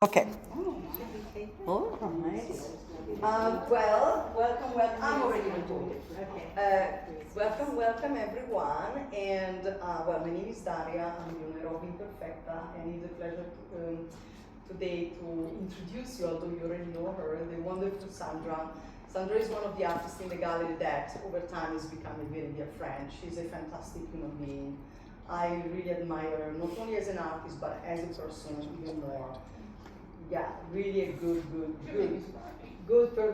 Okay. All right. Welcome. I'm already recording. Okay. Welcome everyone. And my name is Daria. I'm the owner of Imperfecta, and it's a pleasure today to introduce you, although you already know her, the wonderful Sandra. Sandra is one of the artists in the gallery that over time has become a very dear friend. She's a fantastic human being. I really admire her, not only as an artist, but as a person even more. Yeah, really a good,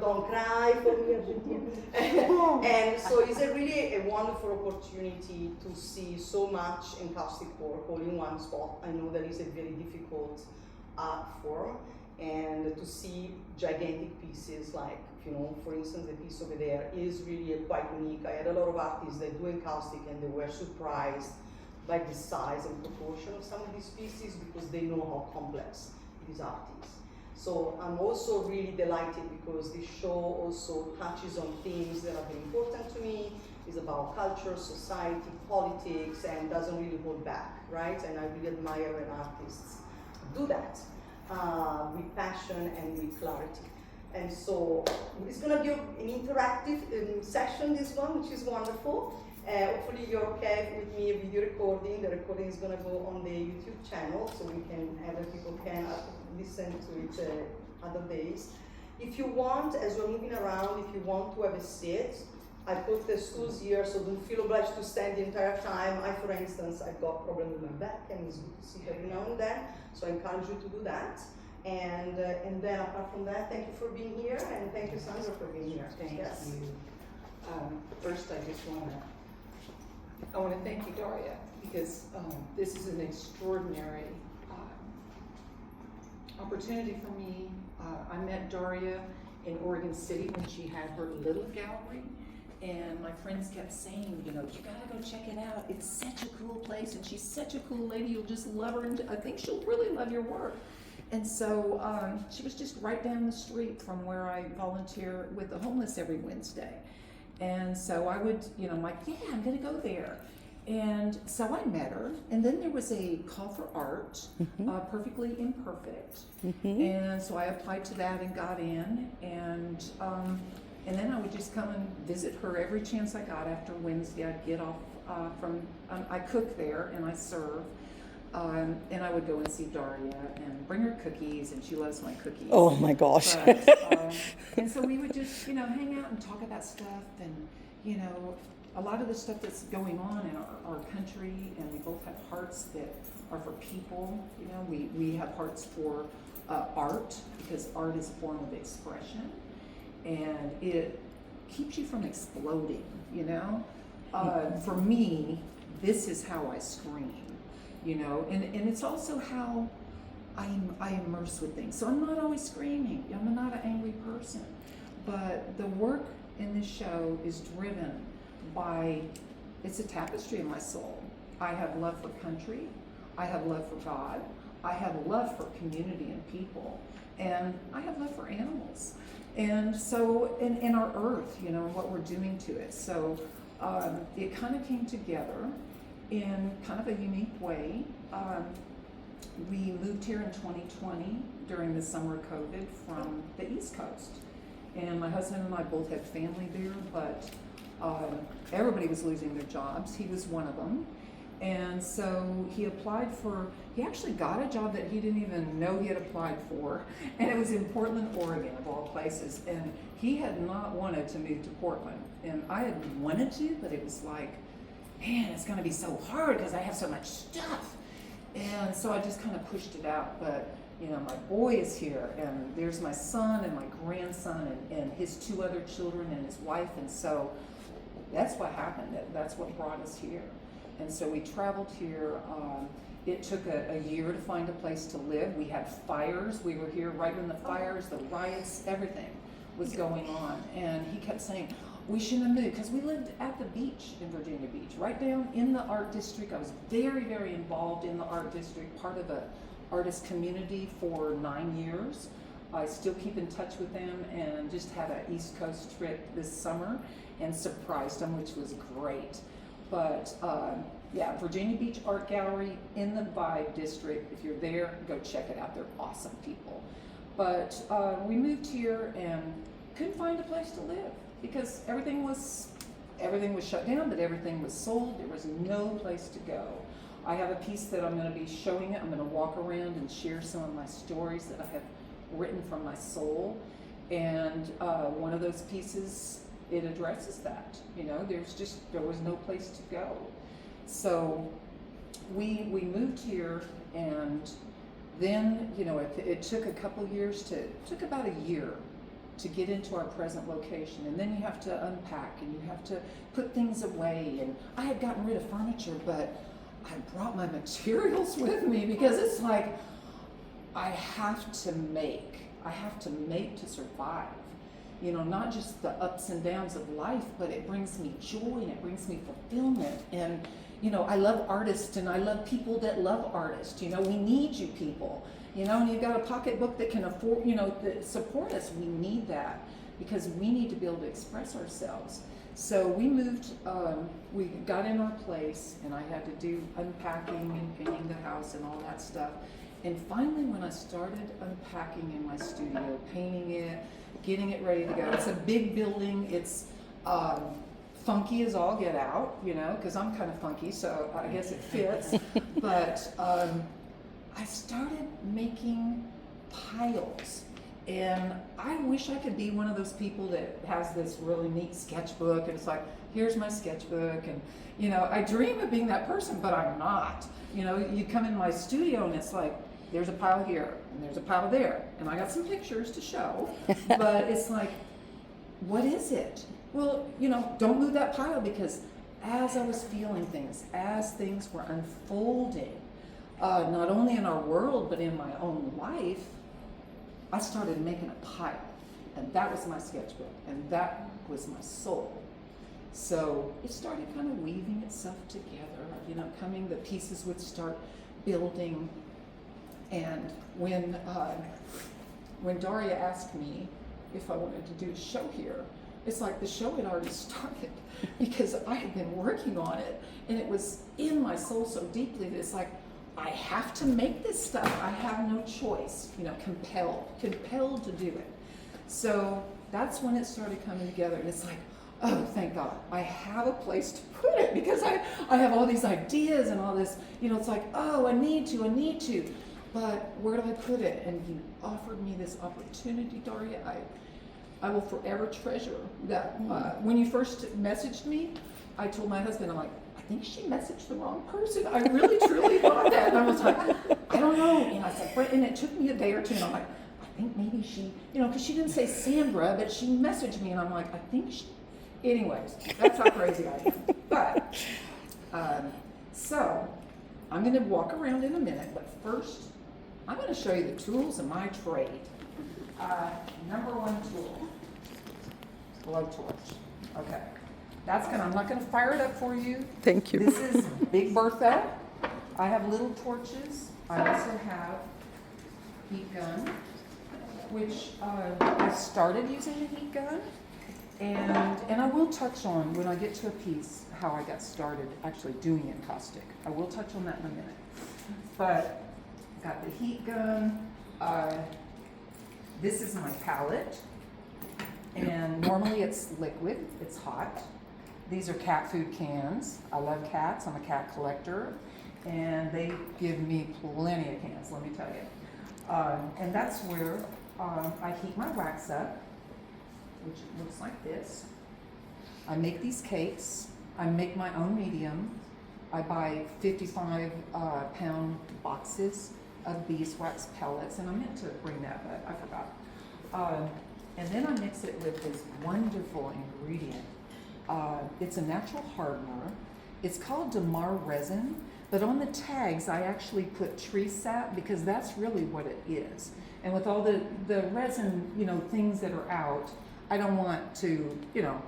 don't cry for me, Argentina. And so it's really a wonderful opportunity to see so much encaustic work all in one spot. I know that is a very difficult art form, and to see gigantic pieces like, for instance, the piece over there is really quite unique. I had a lot of artists that do encaustic and they were surprised by the size and proportion of some of these pieces because they know how complex these artists. So I'm also really delighted because this show also touches on themes that are very important to me. It's about culture, society, politics, and doesn't really hold back, right? And I really admire when artists do that with passion and with clarity. And so it's going to be an interactive session, this one, which is wonderful. Hopefully you're okay with me video recording. The recording is going to go on the YouTube channel, so other people can listen to it other days. If you want, as we're moving around, if you want to have a seat, I put the stools here, so don't feel obliged to stand the entire time. For instance, I've got problem with my back, and it's good to sit every now and then, so I encourage you to do that. And then apart from that, thank you for being here, and thank you, Sandra, for being here. Thank you. First, I want to thank you, Daria, because this is an extraordinary opportunity for me. I met Daria in Oregon City when she had her little gallery, and my friends kept saying, you gotta go check it out. It's such a cool place, and she's such a cool lady. You'll just love her, and I think she'll really love your work. And so she was just right down the street from where I volunteer with the homeless every Wednesday. And so I would, I'm like, yeah, I'm gonna go there. And so I met her, and then there was a call for art, Perfectly Imperfect. And so I applied to that and got in, and then I would just come and visit her every chance I got after Wednesday. I'd get off I cook there and I serve. And I would go and see Daria and bring her cookies, and she loves my cookies. Oh my gosh. But, and so we would just, hang out and talk about stuff, and, a lot of the stuff that's going on in our country, and we both have hearts that are for people. We have hearts for art, because art is a form of expression, and it keeps you from exploding, For me, this is how I scream. And it's also how I immerse with things. So I'm not always screaming. I'm not an angry person. But the work in this show is driven by, it's a tapestry of my soul. I have love for country. I have love for God. I have love for community and people. And I have love for animals. And so, in our earth, and what we're doing to it. So it kind of came together in kind of a unique way. We moved here in 2020 during the summer of COVID from the East Coast. And my husband and I both had family there, but everybody was losing their jobs. He was one of them. And so he actually got a job that he didn't even know he had applied for. And it was in Portland, Oregon, of all places. And he had not wanted to move to Portland. And I had wanted to, but it was like, man, it's gonna be so hard because I have so much stuff. And so I just kind of pushed it out. But, my boy is here, and there's my son and my grandson and his two other children and his wife. And so that's what happened. That's what brought us here. And so we traveled here. It took a year to find a place to live. We had fires. We were here right when the fires, the riots, everything was going on. And he kept saying, we shouldn't have moved, because we lived at the beach in Virginia Beach, right down in the art district. I was very, very involved in the art district, part of the artist community for 9 years. I still keep in touch with them, and just had an East Coast trip this summer and surprised them, which was great. But Virginia Beach Art Gallery in the Vibe District. If you're there, go check it out. They're awesome people. But we moved here and couldn't find a place to live because everything was shut down, but everything was sold. There was no place to go. I have a piece that I'm going to be showing it. I'm going to walk around and share some of my stories that I have written from my soul. And one of those pieces, it addresses that. You know, there was no place to go. So we moved here, and then, you know, it took a couple years took about a year to get into our present location. And then you have to unpack and you have to put things away. And I had gotten rid of furniture, but I brought my materials with me because it's like, I have to make to survive. You know, not just the ups and downs of life, but it brings me joy and it brings me fulfillment. And, you know, I love artists and I love people that love artists. You know, we need you people. You know, and you've got a pocketbook that can afford, you know, that support us. We need that because we need to be able to express ourselves. So we moved, we got in our place, and I had to do unpacking and painting the house and all that stuff. And finally, when I started unpacking in my studio, painting it, getting it ready to go, it's a big building. It's funky as all get out, you know, because I'm kind of funky, so I guess it fits. But I started making piles. And I wish I could be one of those people that has this really neat sketchbook, and it's like, here's my sketchbook, and, you know, I dream of being that person, but I'm not. You know, you come in my studio and it's like, there's a pile here, and there's a pile there, and I got some pictures to show, but it's like, what is it? Well, you know, don't move that pile, because as I was feeling things, as things were unfolding, not only in our world, but in my own life, I started making a pile, and that was my sketchbook, and that was my soul. So it started kind of weaving itself together, you know, the pieces would start building. And when Daria asked me if I wanted to do a show here, it's like the show had already started because I had been working on it, and it was in my soul so deeply that it's like, I have to make this stuff. I have no choice, you know, compelled to do it. So that's when it started coming together, and it's like, oh, thank God, I have a place to put it, because I have all these ideas and all this, you know, it's like, oh, I need to, but where do I put it? And you offered me this opportunity, Daria. I will forever treasure that. When you first messaged me, I told my husband, I'm like, I think she messaged the wrong person. I really, truly thought that. And I was like, I don't know. And I said, and it took me a day or two, and I'm like, I think maybe she, you know, because she didn't say Sandra, but she messaged me, and I'm like, I think she, anyways, that's how crazy I am. But, so, I'm going to walk around in a minute, but first, I'm going to show you the tools of my trade. Number one tool, blowtorch. Okay. I'm not gonna fire it up for you. Thank you. This is Big Bertha. I have little torches. I also have heat gun, which I started using the heat gun. And I will touch on, when I get to a piece, how I got started actually doing Encaustic. I will touch on that in a minute. But got the heat gun. This is my palette. And normally it's liquid, it's hot. These are cat food cans. I love cats, I'm a cat collector, and they give me plenty of cans, let me tell you. And that's where I heat my wax up, which looks like this. I make these cakes. I make my own medium. I buy 55-pound boxes of beeswax pellets, and I meant to bring that, but I forgot. And then I mix it with this wonderful ingredient. It's a natural hardener. It's called Damar resin, but on the tags I actually put tree sap, because that's really what it is. And with all the resin, you know, things that are out, I don't want to, you know,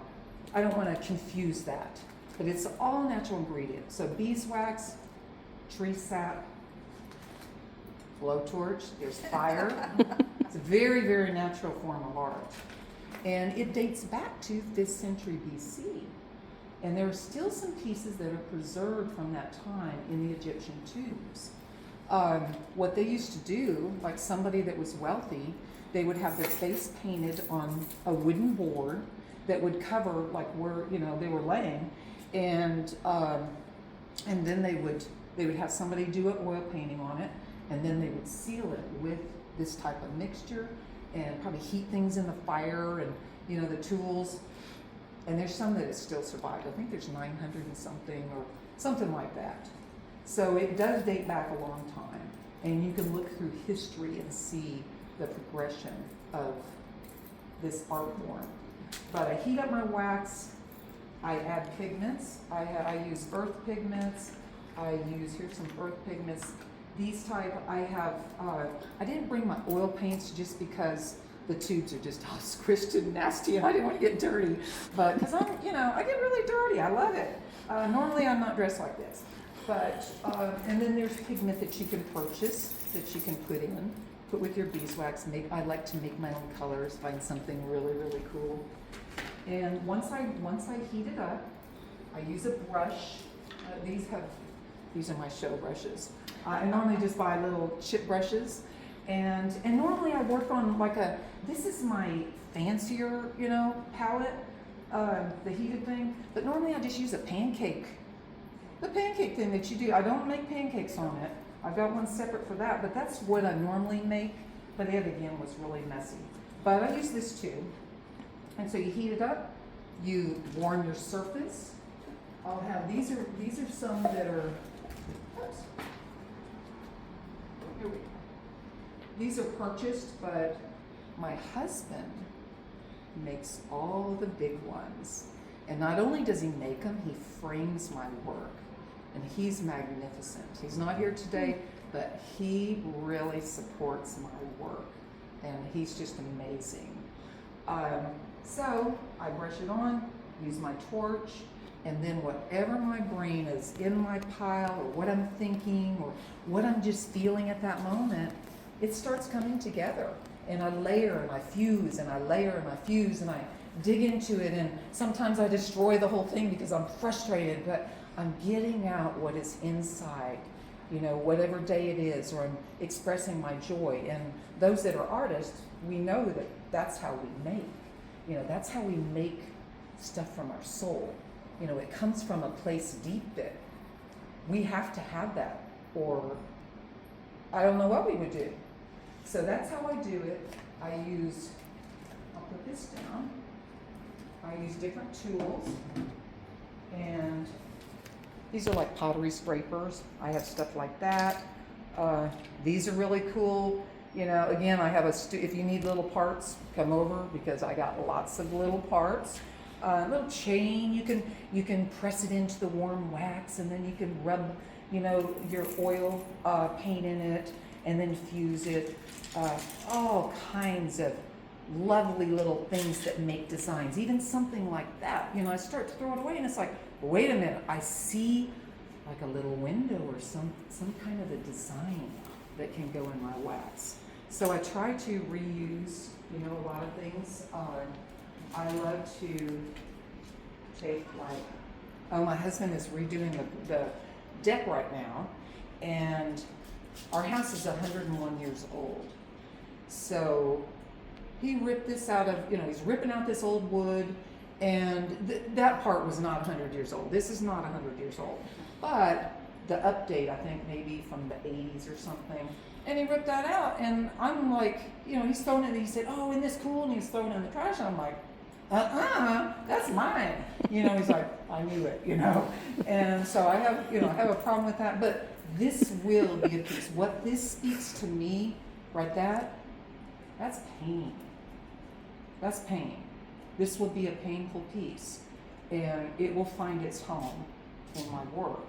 I don't want to confuse that. But it's all natural ingredients. So beeswax, tree sap, blowtorch, there's fire. It's a very, very natural form of art. And it dates back to 5th century BC. And there are still some pieces that are preserved from that time in the Egyptian tombs. what they used to do, like somebody that was wealthy, they would have their face painted on a wooden board that would cover like where, you know, they were laying, and then they would have somebody do an oil painting on it, and then they would seal it with this type of mixture, and probably heat things in the fire, and you know, the tools. And there's some that has still survived. I think there's 900 and something or something like that. So it does date back a long time, and you can look through history and see the progression of this art form. But I heat up my wax, I add pigments. I use earth pigments. Here's some earth pigments. These type, I didn't bring my oil paints just because the tubes are just all squished and nasty, and I didn't want to get dirty. But because I get really dirty. I love it. Normally I'm not dressed like this. But, and then there's pigment that you can purchase, that you can put with your beeswax. I like to make my own colors, find something really, really cool. And once I heat it up, I use a brush. These are my show brushes. I normally just buy little chip brushes. And normally I work on this is my fancier, palette, the heated thing. But normally I just use the pancake thing that you do. I don't make pancakes on it. I've got one separate for that, but that's what I normally make. But it again was really messy. But I use this too. And so you heat it up, you warm your surface. I'll have, these are some that are, oops. Here we go. These are purchased, but my husband makes all the big ones. And not only does he make them, he frames my work. And he's magnificent. He's not here today, but he really supports my work. And he's just amazing. So I brush it on, use my torch, and then whatever my brain is in my pile, or what I'm thinking, or what I'm just feeling at that moment, it starts coming together. And I layer and I fuse, and I layer and I fuse, and I dig into it, and sometimes I destroy the whole thing because I'm frustrated, but I'm getting out what is inside, whatever day it is, or I'm expressing my joy. And those that are artists, we know that that's how we make. That's how we make stuff from our soul. It comes from a place deep that we have to have that, or I don't know what we would do. So that's how I do it. I'll put this down. I use different tools, and these are like pottery scrapers. I have stuff like that. These are really cool. Again, I have if you need little parts, come over, because I got lots of little parts. Little chain, you can press it into the warm wax, and then you can rub, your oil paint in it, and then fuse it. All kinds of lovely little things that make designs. Even something like that, I start to throw it away, and it's like, wait a minute, I see like a little window or some kind of a design that can go in my wax. So I try to reuse, a lot of things. I love to take my husband is redoing the deck right now, and our house is 101 years old. So he ripped this out of, he's ripping out this old wood, and that part was not 100 years old. This is not 100 years old. But the update, I think maybe from the 80s or something, and he ripped that out, and I'm like, he's throwing it, he said, oh, isn't this cool? And he's throwing it in the trash, and I'm like, that's mine. He's like, I knew it, And so I have a problem with that, but this will be a piece. What this speaks to me, that's pain. That's pain. This will be a painful piece, and it will find its home in my work.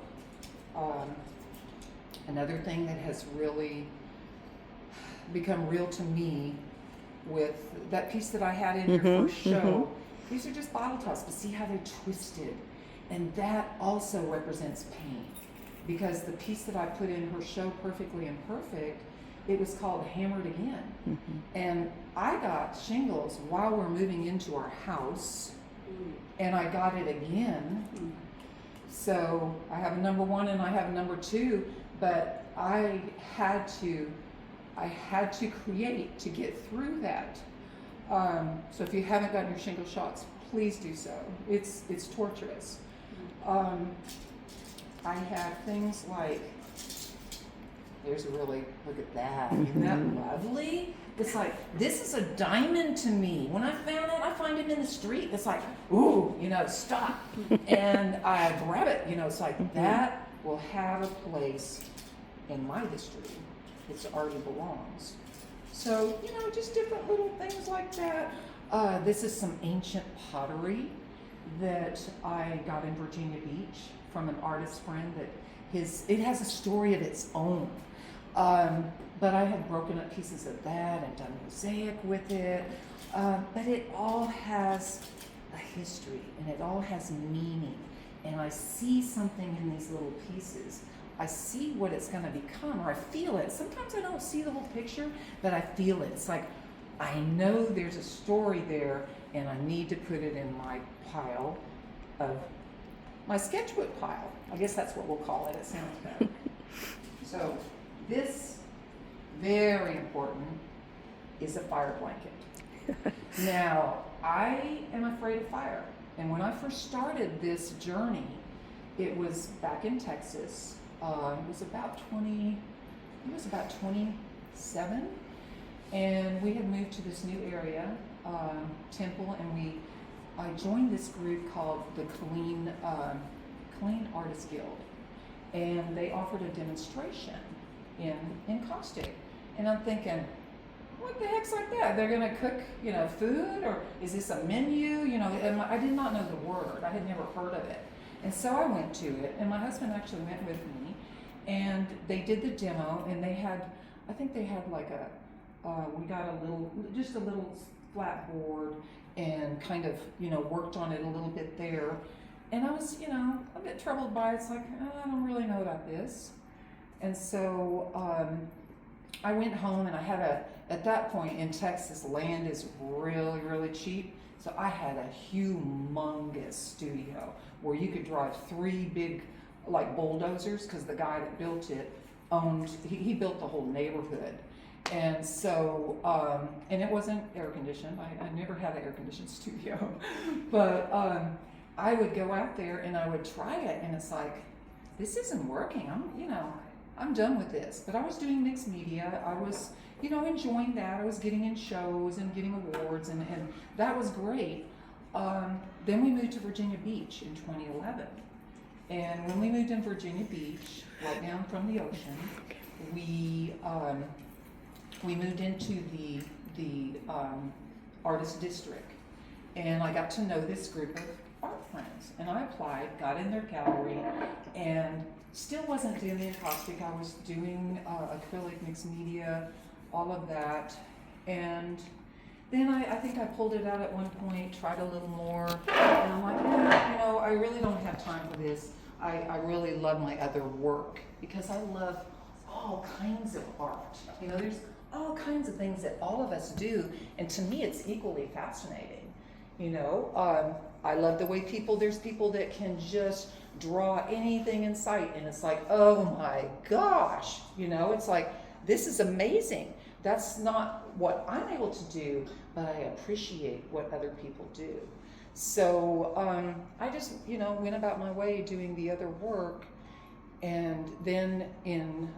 Another thing that has really become real to me with that piece that I had in your first show, these are just bottle tops, but see how they're twisted. And that also represents pain, because the piece that I put in her show, Perfectly Imperfect, it was called Hammered Again. And I got shingles while we're moving into our house, and I got it again. So I have a number 1 and I have a number 2, but I had to create to get through that. So if you haven't gotten your shingle shots, please do so. It's torturous. I have things like, there's a really, look at that, isn't that lovely? It's like, this is a diamond to me. When I found it, I find it in the street. It's like, ooh, stop. And I grab it, it's like, that will have a place in my history. It already belongs. So, just different little things like that. This is some ancient pottery that I got in Virginia Beach from an artist friend that it has a story of its own. But I have broken up pieces of that and done mosaic with it. But it all has a history and it all has meaning. And I see something in these little pieces. I see what it's going to become, or I feel it. Sometimes I don't see the whole picture, but I feel it. It's like, I know there's a story there, and I need to put it in my pile of, my sketchbook pile. I guess that's what we'll call it. It sounds better. So this, very important, is a fire blanket. Now, I am afraid of fire. And when I first started this journey, it was back in Texas. It was about 27, and we had moved to this new area, Temple, and I joined this group called the Clean Artist Guild, and they offered a demonstration in Encaustic, and I'm thinking, what the heck's like that? They're gonna cook, food, or is this a menu? And I did not know the word. I had never heard of it. And so I went to it, and my husband actually went with me, and they did the demo, and I think they had like we got just a little flat board, and kind of, worked on it a little bit there. And I was, a bit troubled by it. It's like, I don't really know about this. And so I went home, and I had at that point in Texas, land is really, really cheap. So I had a humongous studio where you could drive 3 big, like, bulldozers, because the guy that built it he built the whole neighborhood. And so, and it wasn't air conditioned. I never had an air conditioned studio. But I would go out there and I would try it, and it's like, this isn't working. I'm done with this. But I was doing mixed media. I was, enjoying that. I was getting in shows and getting awards, and that was great. Then we moved to Virginia Beach in 2011. And when we moved in Virginia Beach, right down from the ocean, we moved into the artist district. And I got to know this group of art friends. And I applied, got in their gallery, and still wasn't doing the Encaustic. I was doing acrylic, mixed media, all of that. And then I think I pulled it out at one point, tried a little more, and I'm like, I really don't have time for this. I really love my other work, because I love all kinds of art. There's all kinds of things that all of us do, and to me it's equally fascinating. I love the way there's people that can just draw anything in sight, and it's like, oh my gosh, it's like, this is amazing. That's not what I'm able to do, but I appreciate what other people do. So I just, went about my way doing the other work. And then in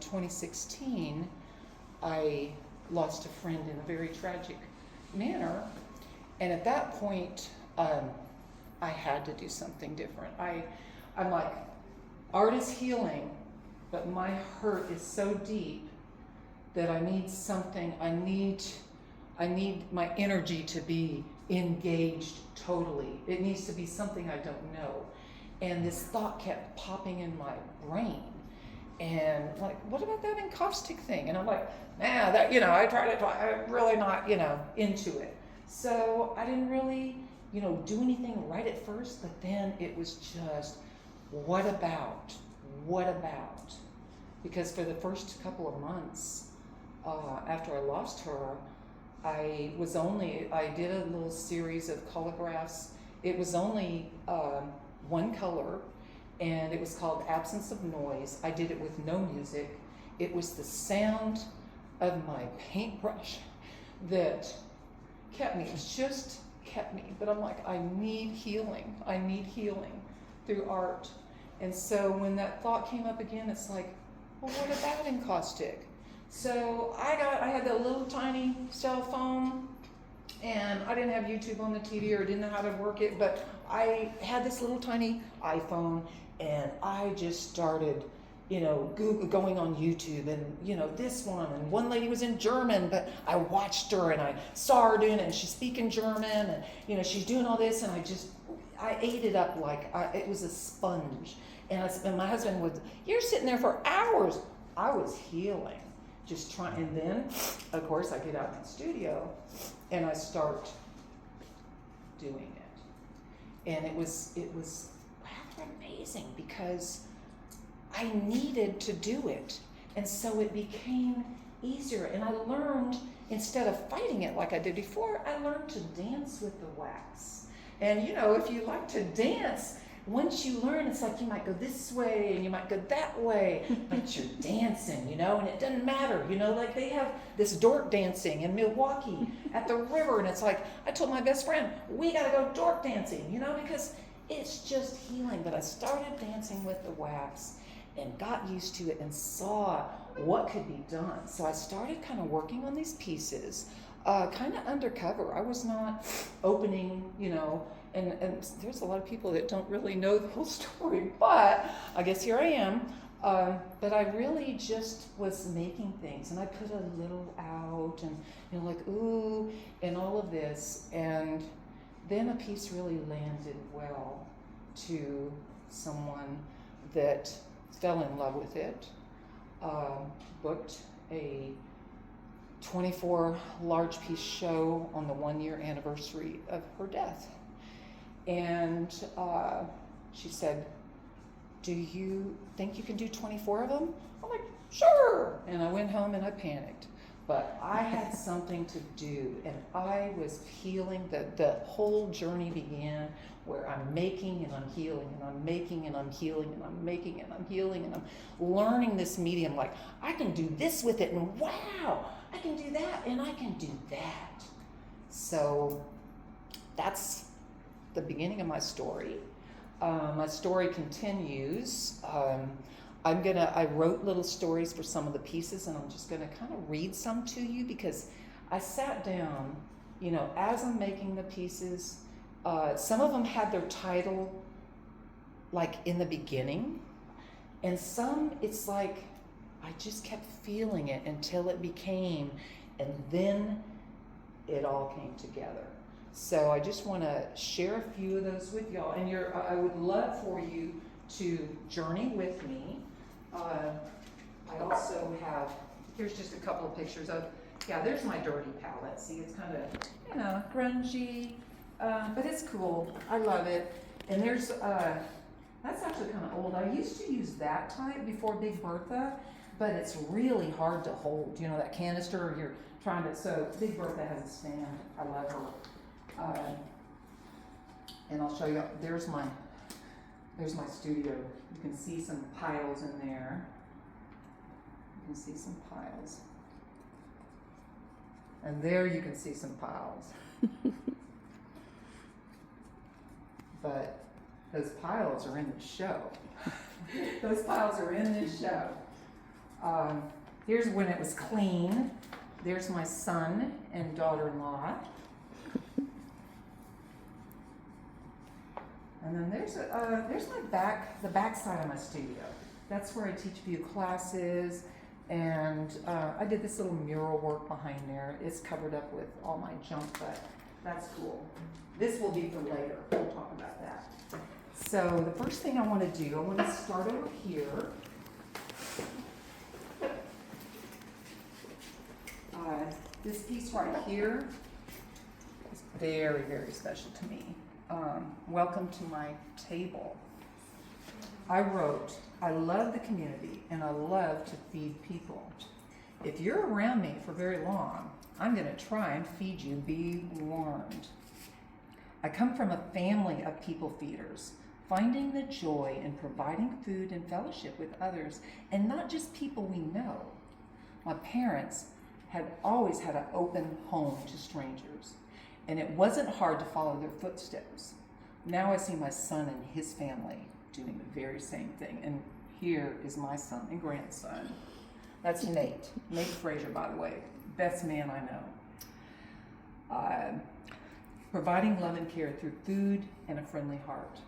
2016, I lost a friend in a very tragic manner. And at that point, I had to do something different. I'm like, art is healing, but my hurt is so deep that I need something. I need my energy to be engaged totally. It needs to be something I don't know. And this thought kept popping in my brain. And like, what about that encaustic thing? And I'm like, nah, that, I tried it, I'm really not, into it. So I didn't really, do anything right at first, but then it was just, what about? Because for the first couple of months, after I lost her, I did a little series of colographs. It was only one color, and it was called Absence of Noise. I did it with no music. It was the sound of my paintbrush that kept me. It just kept me. But I'm like, I need healing. I need healing through art. And so when that thought came up again, it's like, well, what about Encaustic? So I had that little tiny cell phone, and I didn't have YouTube on the TV or didn't know how to work it, but I had this little tiny iPhone, and I just started, going on YouTube, and this one, and one lady was in German, but I watched her and I saw her doing it, and she's speaking German, and she's doing all this, and I ate it up like it was a sponge. And my husband would, you're sitting there for hours. I was healing, just trying. And then, of course, I get out in the studio and I start doing it. And it was rather amazing because I needed to do it. And so it became easier. And I learned, instead of fighting it like I did before, I learned to dance with the wax. And if you like to dance, once you learn, it's like you might go this way and you might go that way, but you're dancing, and it doesn't matter, like they have this dork dancing in Milwaukee at the river, and it's like, I told my best friend, we gotta go dork dancing, because it's just healing. But I started dancing with the wax and got used to it and saw what could be done. So I started kind of working on these pieces, kind of undercover. I was not opening, and there's a lot of people that don't really know the whole story, but I guess here I am. But I really just was making things, and I put a little out, and like, ooh, and all of this. And then a piece really landed well to someone that fell in love with it, booked a 24 large piece show on the 1-year anniversary of her death. And she said, do you think you can do 24 of them? I'm like, sure. And I went home and I panicked. But I had something to do, and I was healing. The whole journey began where I'm making and I'm healing, and I'm making and I'm healing, and I'm making and I'm healing, and I'm learning this medium. Like, I can do this with it, and wow, I can do that, and I can do that. So that's the beginning of my story. My story continues. I wrote little stories for some of the pieces, and I'm just gonna kind of read some to you, because I sat down, as I'm making the pieces. Some of them had their title like in the beginning, and some it's like I just kept feeling it until it became, and then it all came together. So I just want to share a few of those with y'all, and I would love for you to journey with me. I also have, here's just a couple of pictures of, there's my dirty palette. See, it's kind of, grungy, but it's cool. I love it. And there's, that's actually kind of old. I used to use that type before Big Bertha, but it's really hard to hold. That canister, you're trying to, so Big Bertha has a stand. I love her. And I'll show you, there's my studio. You can see some piles in there. You can see some piles. And there you can see some piles. But those piles are in the show. Those piles are in this show. Here's when it was clean. There's my son and daughter-in-law. And then there's the back side of my studio. That's where I teach a few classes, and I did this little mural work behind there. It's covered up with all my junk, but that's cool. This will be for later. We'll talk about that. So the first thing I want to do, I want to start over here. This piece right here is very, very special to me. Welcome to my table. I wrote, I love the community and I love to feed people. If you're around me for very long, I'm going to try and feed you, be warned. I come from a family of people feeders. finding the joy in providing food and fellowship with others, and not just people we know. My parents had always had an open home to strangers, and it wasn't hard to follow their footsteps. Now I see my son and his family doing the very same thing, and here is my son and grandson. That's Nate Frazier, by the way, best man I know. Providing love and care through food and a friendly heart.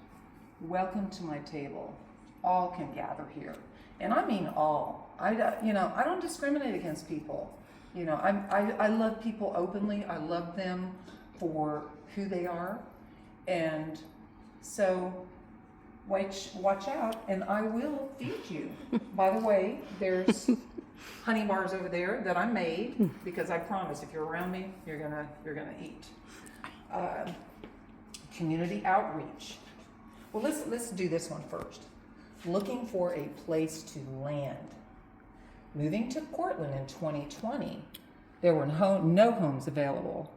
Welcome to my table. All can gather here, and I mean all. I don't discriminate against people. I love people openly. I love them for who they are, and so watch out, and I will feed you. By the way, there's honey bars over there that I made, because I promise if you're around me, you're gonna eat. Community outreach. Well, let's do this one first. Looking for a place to land. Moving to Portland in 2020, there were no homes available.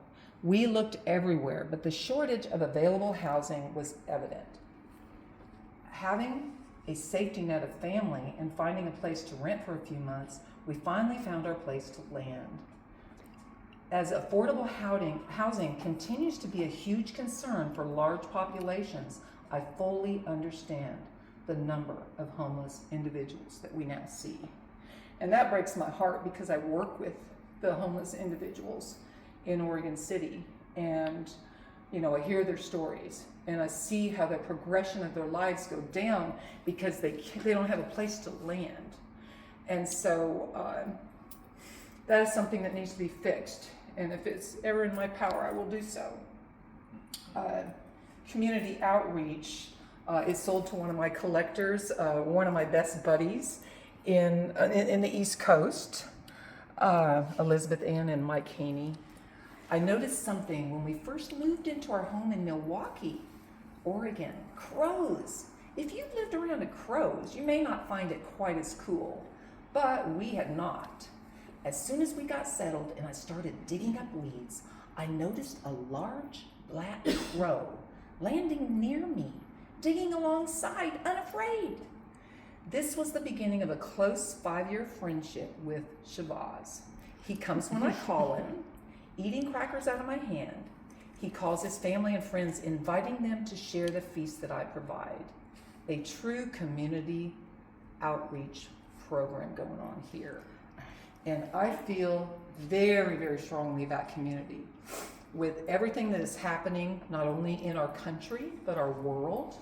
We looked everywhere, but the shortage of available housing was evident. Having a safety net of family and finding a place to rent for a few months, we finally found our place to land. As affordable housing continues to be a huge concern for large populations, I fully understand the number of homeless individuals that we now see. And that breaks my heart, because I work with the homeless individuals in Oregon City, and I hear their stories, and I see how the progression of their lives go down because they don't have a place to land. And so that is something that needs to be fixed, and if it's ever in my power, I will do so. Community outreach is sold to one of my collectors, one of my best buddies in the East Coast, Elizabeth Ann and Mike Haney. I noticed something when we first moved into our home in Milwaukee, Oregon. Crows. If you've lived around the crows, you may not find it quite as cool, but we had not. As soon as we got settled and I started digging up weeds, I noticed a large black crow landing near me, digging alongside, unafraid. This was the beginning of a close 5-year friendship with Shabazz. He comes when I call him, eating crackers out of my hand. He calls his family and friends, inviting them to share the feast that I provide. A true community outreach program going on here. And I feel very, very strongly about community. With everything that is happening, not only in our country, but our world,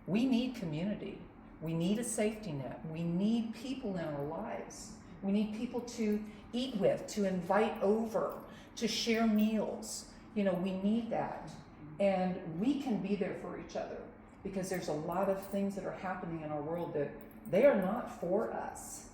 we need community. We need a safety net. We need people in our lives. We need people to eat with, to invite over, to share meals. We need that. And we can be there for each other, because there's a lot of things that are happening in our world that they are not for us.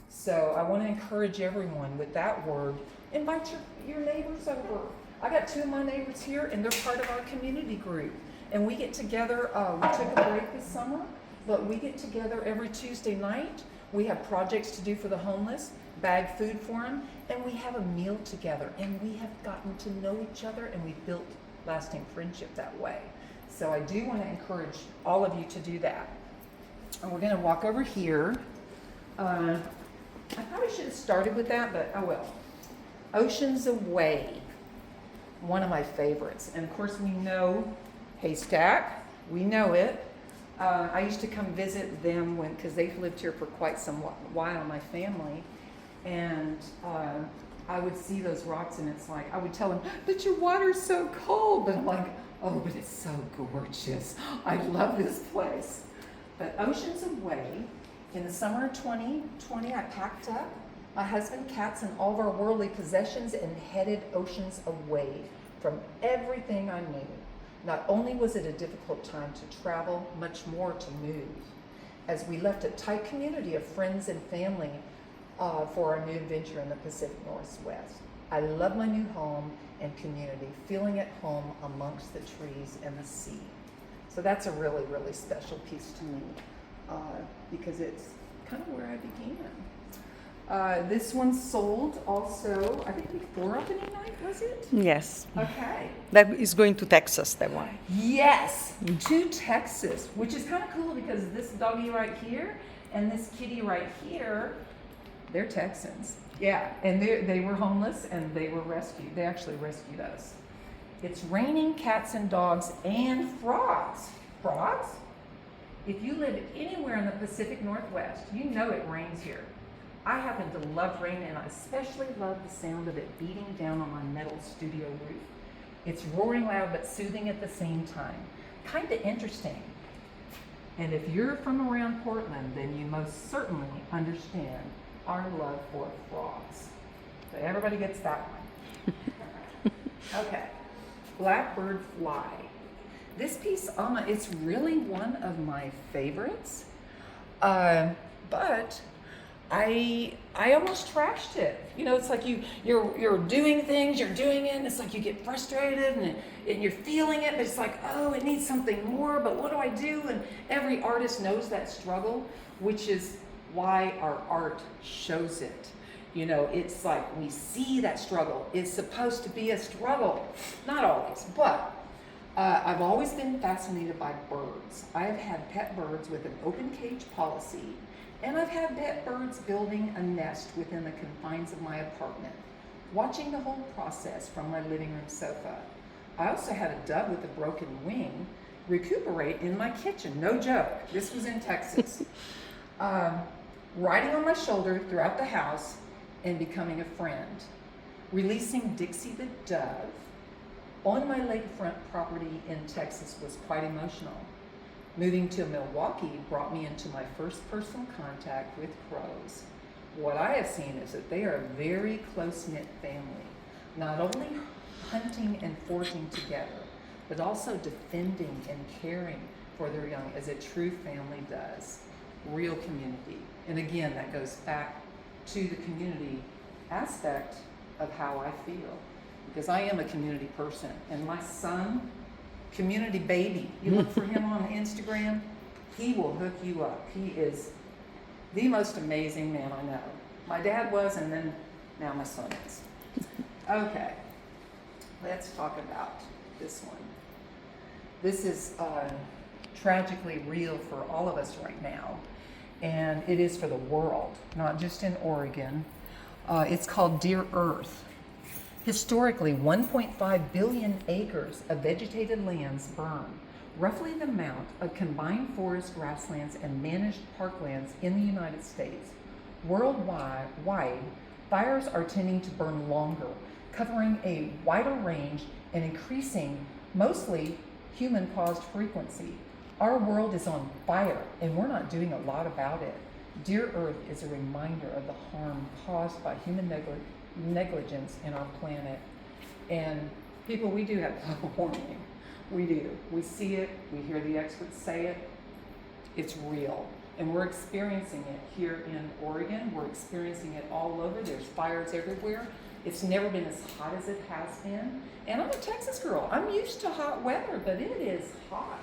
So I want to encourage everyone with that word. Invite your neighbors over. I got 2 of my neighbors here, and they're part of our community group. And we get together, we took a break this summer, but we get together every Tuesday night. We have projects to do for the homeless, bag food for them, and we have a meal together. And we have gotten to know each other, and we've built lasting friendship that way. So I do want to encourage all of you to do that. And we're going to walk over here. I probably should have started with that, but I will. Oceans Away, one of my favorites. And of course we know Haystack, we know it. I used to come visit them because they've lived here for quite some while, my family. And I would see those rocks, and it's like, I would tell them, but your water's so cold. But I'm like, oh, but it's so gorgeous. I love this place. But Oceans Away, in the summer of 2020, I packed up my husband, cats, and all of our worldly possessions and headed oceans away from everything I knew. Not only was it a difficult time to travel, much more to move, as we left a tight community of friends and family for our new adventure in the Pacific Northwest. I love my new home and community, feeling at home amongst the trees and the sea. So that's a really, really special piece to me, because it's kind of where I began. This one sold also, I think before opening night, was it? Yes. Okay. That is going to Texas, that one. Yes, to Texas, which is kind of cool because this doggy right here and this kitty right here, they're Texans. Yeah, and they were homeless and they were rescued. They actually rescued us. It's raining cats and dogs and frogs. Frogs? If you live anywhere in the Pacific Northwest, you know it rains here. I happen to love rain, and I especially love the sound of it beating down on my metal studio roof. It's roaring loud but soothing at the same time. Kind of interesting. And if you're from around Portland, then you most certainly understand our love for frogs. So everybody gets that one. Okay. Blackbird fly. This piece, it's really one of my favorites, but I almost trashed it. You know, it's like you're doing things, you're doing it, and it's like you get frustrated and you're feeling it, but it's like, oh, it needs something more, but what do I do? And every artist knows that struggle, which is why our art shows it. You know, it's like we see that struggle. It's supposed to be a struggle. Not always, but I've always been fascinated by birds. I've had pet birds with an open cage policy, and I've had pet birds building a nest within the confines of my apartment, watching the whole process from my living room sofa. I also had a dove with a broken wing recuperate in my kitchen. No joke. This was in Texas. Riding on my shoulder throughout the house and becoming a friend. Releasing Dixie the dove on my lakefront property in Texas was quite emotional. Moving to Milwaukee brought me into my first personal contact with crows. What I have seen is that they are a very close-knit family, not only hunting and foraging together, but also defending and caring for their young as a true family does. Real community. And again, that goes back to the community aspect of how I feel, because I am a community person, and my son, community baby, you look for him on Instagram, he will hook you up. He is the most amazing man I know. My dad was, and then now my son is. Okay, let's talk about this one. This is tragically real for all of us right now, and it is for the world, not just in Oregon. It's called Dear Earth. Historically, 1.5 billion acres of vegetated lands burn, roughly the amount of combined forest, grasslands, and managed parklands in the United States. Worldwide, fires are tending to burn longer, covering a wider range and increasing mostly human-caused frequency. Our world is on fire, and we're not doing a lot about it. Dear Earth is a reminder of the harm caused by human negligence in our planet. And people, we do have a warning. We do. We see it. We hear the experts say it. It's real. And we're experiencing it here in Oregon. We're experiencing it all over. There's fires everywhere. It's never been as hot as it has been. And I'm a Texas girl. I'm used to hot weather, but it is hot.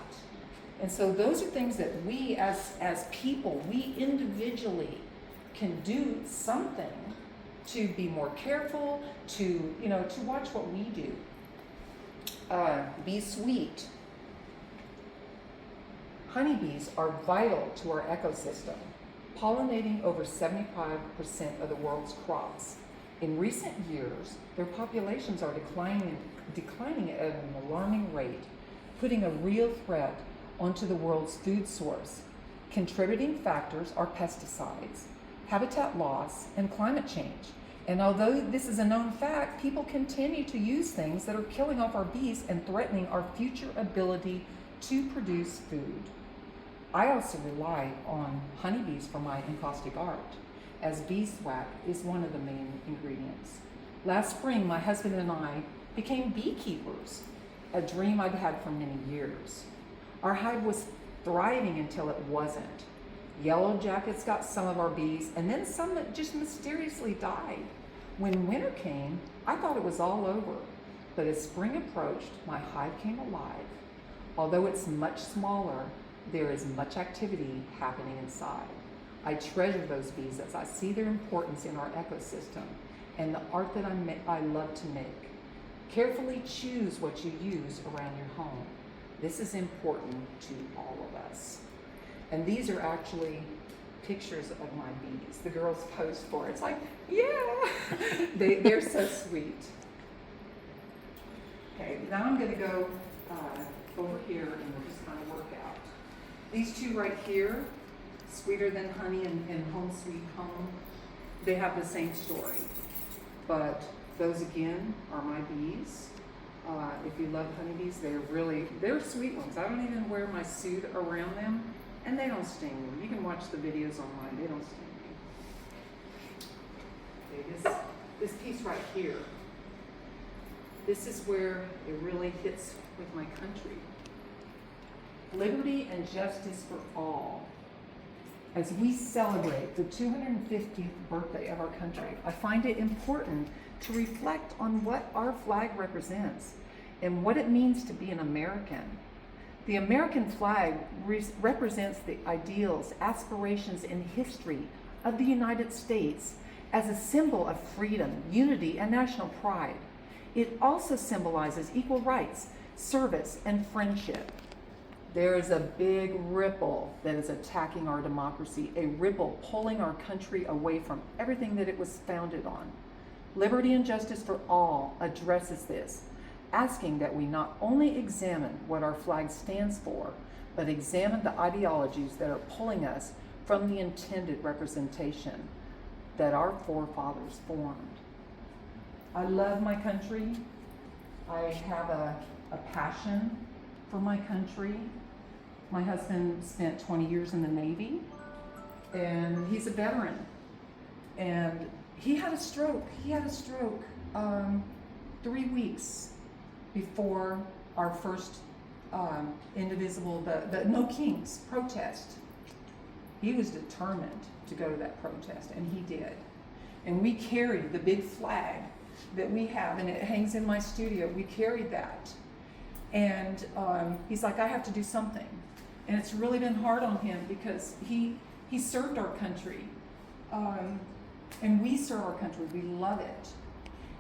And so those are things that we as people, we individually can do something to be more careful, to watch what we do. Be sweet. Honeybees are vital to our ecosystem, pollinating over 75% of the world's crops. In recent years, their populations are declining at an alarming rate, putting a real threat onto the world's food source. Contributing factors are pesticides, habitat loss, and climate change. And although this is a known fact, people continue to use things that are killing off our bees and threatening our future ability to produce food. I also rely on honeybees for my encaustic art, as beeswax is one of the main ingredients. Last spring, my husband and I became beekeepers, a dream I'd had for many years. Our hive was thriving until it wasn't. Yellow jackets got some of our bees, and then some that just mysteriously died. When winter came, I thought it was all over. But as spring approached, my hive came alive. Although it's much smaller, there is much activity happening inside. I treasure those bees as I see their importance in our ecosystem and the art that I love to make. Carefully choose what you use around your home. This is important to all of us. And these are actually pictures of my bees. The girls pose for it. It's like, yeah, they're so sweet. Okay, now I'm going to go over here and we'll just kind of work out. These two right here, Sweeter Than Honey and Home Sweet Home, they have the same story. But those again are my bees. If you love honeybees, they're sweet ones. I don't even wear my suit around them, and they don't sting me. You can watch the videos online, they don't sting me. Okay, this piece right here, this is where it really hits with my country. Liberty and justice for all. As we celebrate the 250th birthday of our country, I find it important to reflect on what our flag represents and what it means to be an American. The American flag represents the ideals, aspirations, and history of the United States as a symbol of freedom, unity, and national pride. It also symbolizes equal rights, service, and friendship. There is a big ripple that is attacking our democracy, a ripple pulling our country away from everything that it was founded on. Liberty and Justice for All addresses this, asking that we not only examine what our flag stands for, but examine the ideologies that are pulling us from the intended representation that our forefathers formed. I love my country. I have a passion for my country. My husband spent 20 years in the Navy, and he's a veteran. And he had a stroke. 3 weeks before our first indivisible, the No Kings protest. He was determined to go to that protest, and he did. And we carried the big flag that we have, and it hangs in my studio. We carried that. And he's like, I have to do something. And it's really been hard on him because he served our country. And we serve our country, we love it.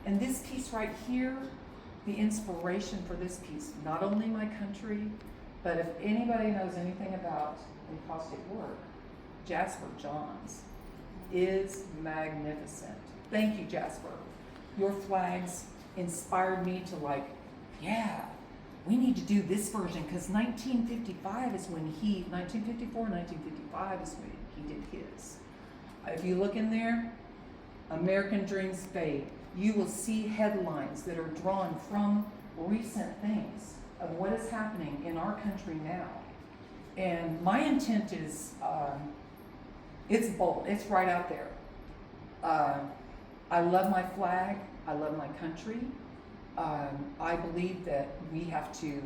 And this piece right here, the inspiration for this piece, not only my country, but if anybody knows anything about encaustic work, Jasper Johns is magnificent. Thank you, Jasper. Your flags inspired me to we need to do this version, because 1955 is when 1954, 1955 is when he did his. If you look in there, American Dreams Fade, you will see headlines that are drawn from recent things of what is happening in our country now. And my intent is, it's bold, it's right out there. I love my flag, I love my country. I believe that we have to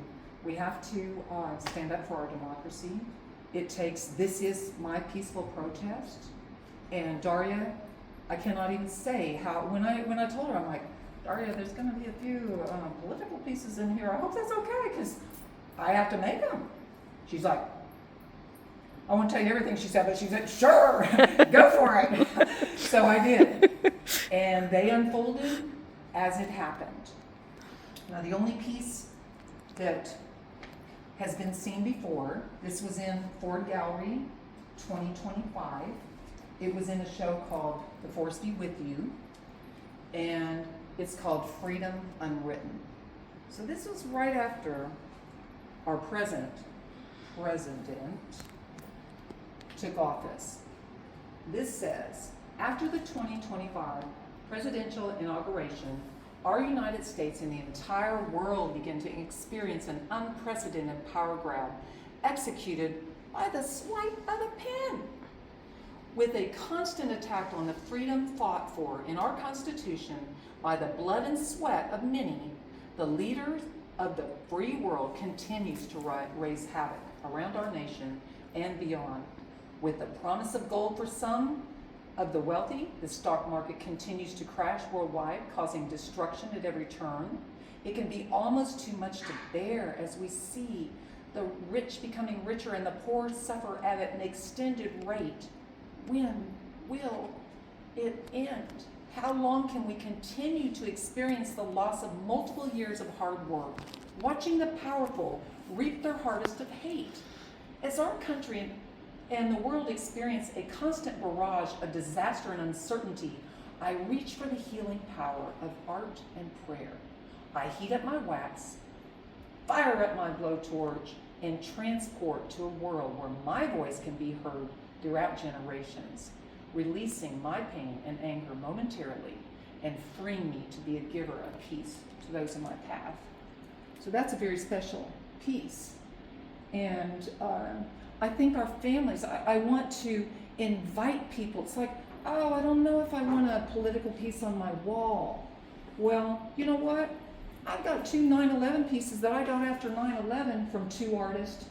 stand up for our democracy. This is my peaceful protest. And Daria, I cannot even say how, when I told her, I'm like, Daria, there's gonna be a few political pieces in here. I hope that's okay, because I have to make them. She's like, I won't tell you everything she said, but she said, sure, go for it. So I did. And they unfolded as it happened. Now, the only piece that has been seen before, this was in Ford Gallery 2025. It was in a show called The Force Be With You, and it's called Freedom Unwritten. So this was right after our present president took office. This says, after the 2025 presidential inauguration, our United States and the entire world begin to experience an unprecedented power grab executed by the swipe of a pen. With a constant attack on the freedom fought for in our Constitution by the blood and sweat of many, the leaders of the free world continues to raise havoc around our nation and beyond. With the promise of gold for some of the wealthy, the stock market continues to crash worldwide, causing destruction at every turn. It can be almost too much to bear as we see the rich becoming richer and the poor suffer at an extended rate When will it end? How long can we continue to experience the loss of multiple years of hard work, watching the powerful reap their harvest of hate? As our country and the world experience a constant barrage of disaster and uncertainty, I reach for the healing power of art and prayer. I heat up my wax, fire up my blowtorch, and transport to a world where my voice can be heard throughout generations, releasing my pain and anger momentarily and freeing me to be a giver of peace to those in my path. So that's a very special piece. And I think our families, I want to invite people. It's like, oh, I don't know if I want a political piece on my wall. Well, you know what? I've got 2 9/11 pieces that I got after 9/11 from 2 artists,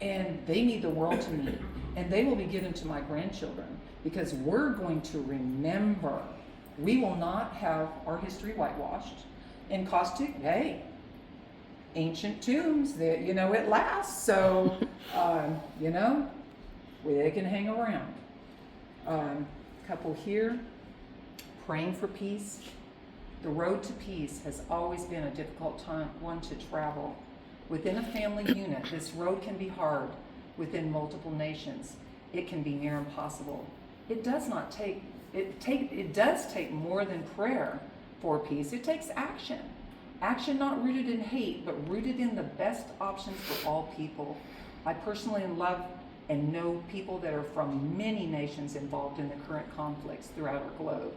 and they need the world to me. And they will be given to my grandchildren because we're going to remember. We will not have our history whitewashed. Encaustic, hey, ancient tombs, that it lasts. So, where they can hang around. Couple here, praying for peace. The road to peace has always been a difficult one to travel. Within a family unit, this road can be hard. Within multiple nations, it can be near impossible. It does take more than prayer for peace. It takes action. Action not rooted in hate, but rooted in the best options for all people. I personally love and know people that are from many nations involved in the current conflicts throughout our globe.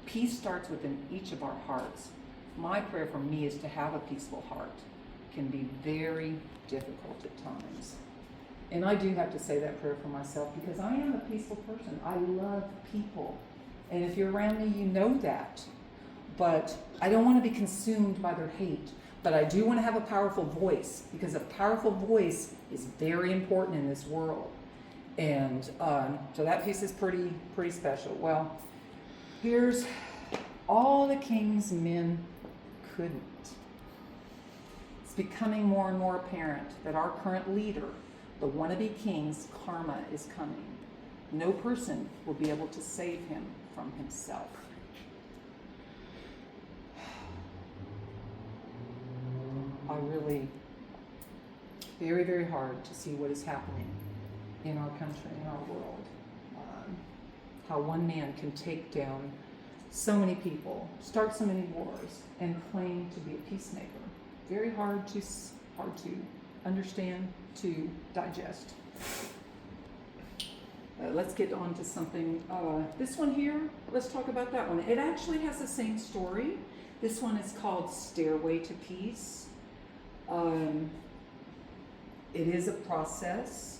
Peace starts within each of our hearts. My prayer for me is to have a peaceful heart. It can be very difficult at times. And I do have to say that prayer for myself because I am a peaceful person. I love people. And if you're around me, you know that. But I don't want to be consumed by their hate. But I do want to have a powerful voice because a powerful voice is very important in this world. And so that piece is pretty special. Well, here's all the king's men couldn't. It's becoming more and more apparent that our current leader, the wannabe king's karma is coming. No person will be able to save him from himself. I really, very, very hard to see what is happening in our country, in our world. How one man can take down so many people, start so many wars, and claim to be a peacemaker. Very hard to understand, to digest. Let's get on to something. This one here, let's talk about that one. It actually has the same story. This one is called Stairway to Peace. It is a process.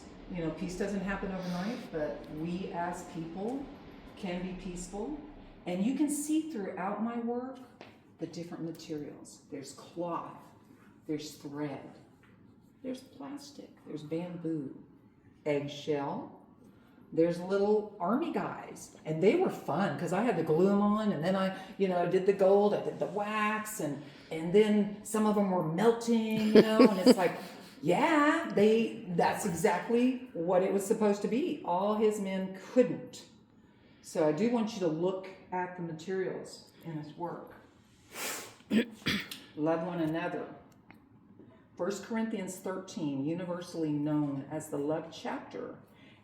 Peace doesn't happen overnight, but we as people can be peaceful. And you can see throughout my work the different materials. There's cloth, there's thread, there's plastic, there's bamboo, eggshell. There's little army guys, and they were fun because I had to glue them on, and then I did the gold, I did the wax, and then some of them were melting, and it's like, yeah, that's exactly what it was supposed to be. All his men couldn't. So I do want you to look at the materials in his work. Love one another. 1 Corinthians 13, universally known as the love chapter,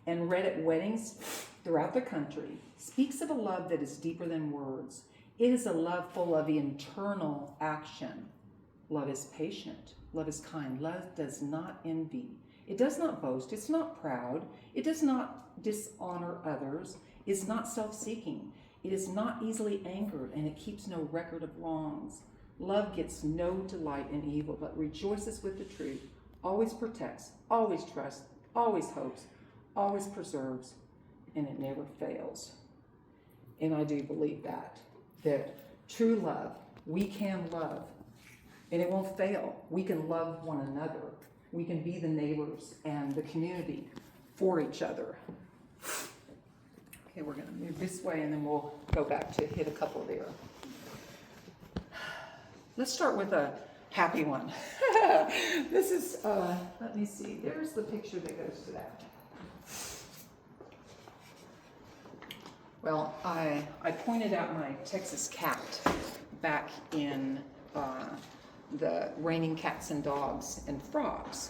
and read at weddings throughout the country, speaks of a love that is deeper than words. It is a love full of internal action. Love is patient. Love is kind. Love does not envy. It does not boast. It's not proud. It does not dishonor others. It's not self-seeking. It is not easily angered, and it keeps no record of wrongs. Love gets no delight in evil, but rejoices with the truth, always protects, always trusts, always hopes, always preserves, and it never fails. And I do believe that true love, we can love, and it won't fail. We can love one another. We can be the neighbors and the community for each other. Okay, we're going to move this way, and then we'll go back to hit a couple there. Let's start with a happy one. This is, let me see, there's the picture that goes to that. Well, I pointed out my Texas cat back in the Raining Cats and Dogs and Frogs.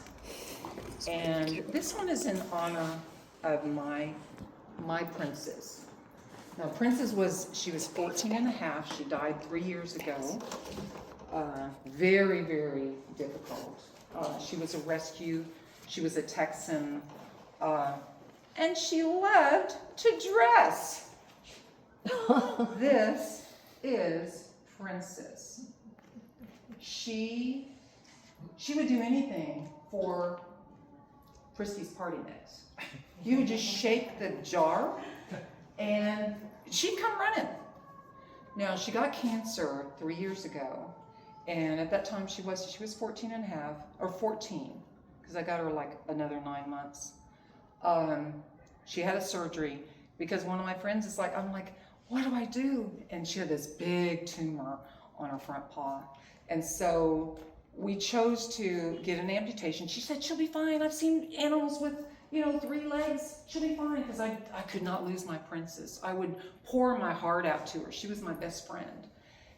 And this one is in honor of my princess. Now, Princess she was 14 and a half. She died 3 years ago. Very, very difficult. She was a rescue. She was a Texan. And she loved to dress. This is Princess. She would do anything for Frisky's party mix. You would just shake the jar and she'd come running. Now, she got cancer 3 years ago, and at that time she was 14 and a half, or 14, because I got her like another 9 months. She had a surgery because one of my friends is like, I'm like, what do I do? And she had this big tumor on her front paw. And so we chose to get an amputation. She said, she'll be fine. I've seen animals with, 3 legs. She'll be fine, because I could not lose my princess. I would pour my heart out to her. She was my best friend.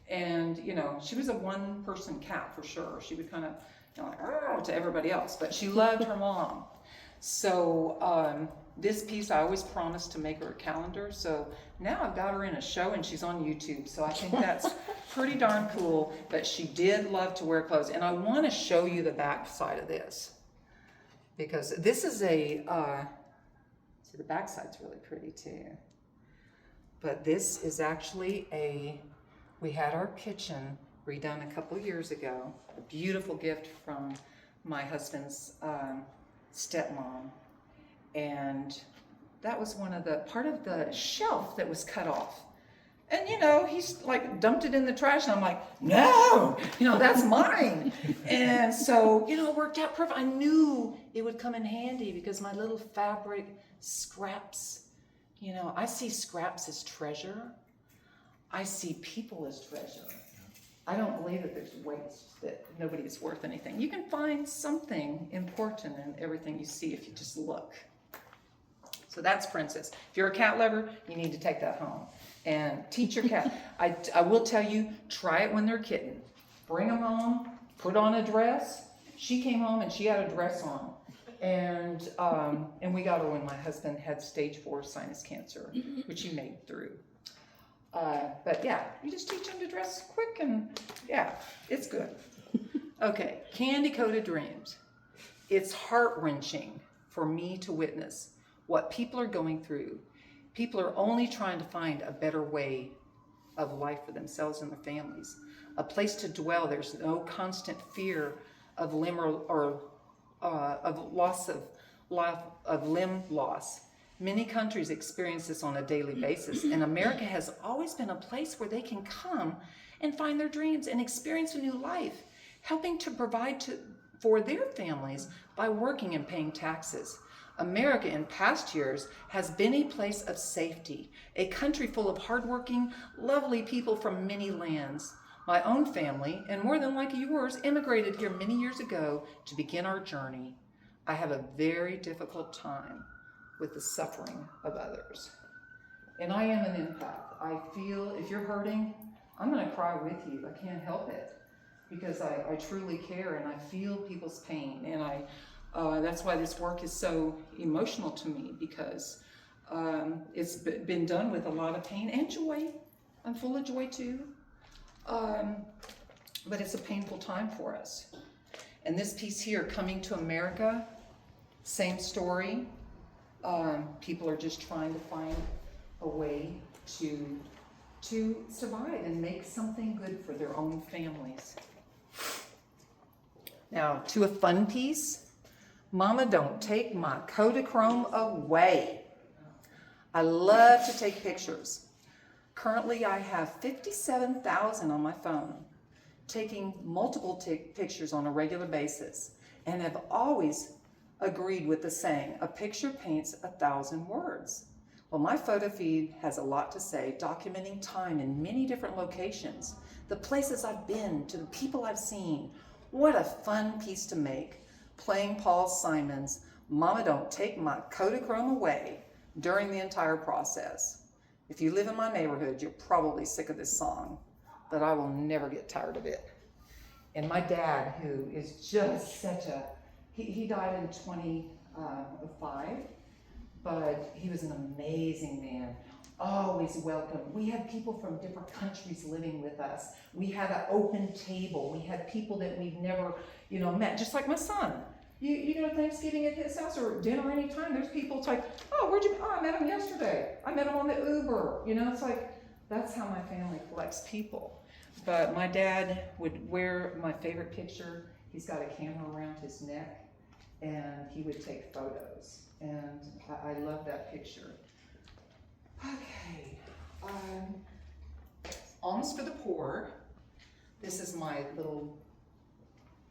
And, she was a one-person cat for sure. She would kind of, like, oh, to everybody else, but she loved her mom. So this piece, I always promised to make her a calendar. So now I've got her in a show and she's on YouTube. So I think that's pretty darn cool. But she did love to wear clothes. And I want to show you the back side of this, because this is see, the back side's really pretty too. But this is actually we had our kitchen redone a couple years ago. A beautiful gift from my husband's stepmom. And that was part of the shelf that was cut off. And he's like dumped it in the trash, and I'm like, no, that's mine. And so, it worked out perfect. I knew it would come in handy because my little fabric scraps, I see scraps as treasure. I see people as treasure. I don't believe that there's waste, that nobody is worth anything. You can find something important in everything you see if you just look. So that's Princess. If you're a cat lover, you need to take that home and teach your cat. I will tell you, try it when they're kitten. Bring them home, put on a dress. She came home and she had a dress on. And we got her when my husband had stage 4 sinus cancer, which he made through. But yeah, you just teach them to dress quick, and yeah, it's good. Okay, candy-coated dreams. It's heart-wrenching for me to witness what people are going through. People are only trying to find a better way of life for themselves and their families. A place to dwell. There's no constant fear of limb or of loss of limb loss. Many countries experience this on a daily basis, and America has always been a place where they can come and find their dreams and experience a new life, helping to provide for their families by working and paying taxes. America in past years has been a place of safety, a country full of hardworking, lovely people from many lands. My own family, and more than likely yours, immigrated here many years ago to begin our journey. I have a very difficult time with the suffering of others. And I am an empath. I feel if you're hurting, I'm going to cry with you. I can't help it, because I truly care and I feel people's pain. And that's why this work is so emotional to me, because it's been done with a lot of pain and joy. I'm full of joy too. But it's a painful time for us. And this piece here, Coming to America, same story. People are just trying to find a way to survive and make something good for their own families. Now, to a fun piece. Mama, don't take my Kodachrome away. I love to take pictures. Currently, I have 57,000 on my phone, taking multiple pictures on a regular basis, and have always agreed with the saying, a picture paints 1,000 words. Well, my photo feed has a lot to say, documenting time in many different locations, the places I've been, to the people I've seen. What a fun piece to make. Playing Paul Simon's Mama Don't Take My Kodachrome Away during the entire process. If you live in my neighborhood, you're probably sick of this song, but I will never get tired of it. And my dad, who is just such a, he died in 2005, but he was an amazing man, always welcome. We had people from different countries living with us. We had an open table. We had people that we've never, met, just like my son. You go to Thanksgiving at his house or dinner anytime, there's people, it's like, oh, I met him yesterday. I met him on the Uber. It's like, that's how my family collects people. But my dad would wear my favorite picture. He's got a camera around his neck, and he would take photos. And I love that picture. Okay, Alms for the Poor. This is my little,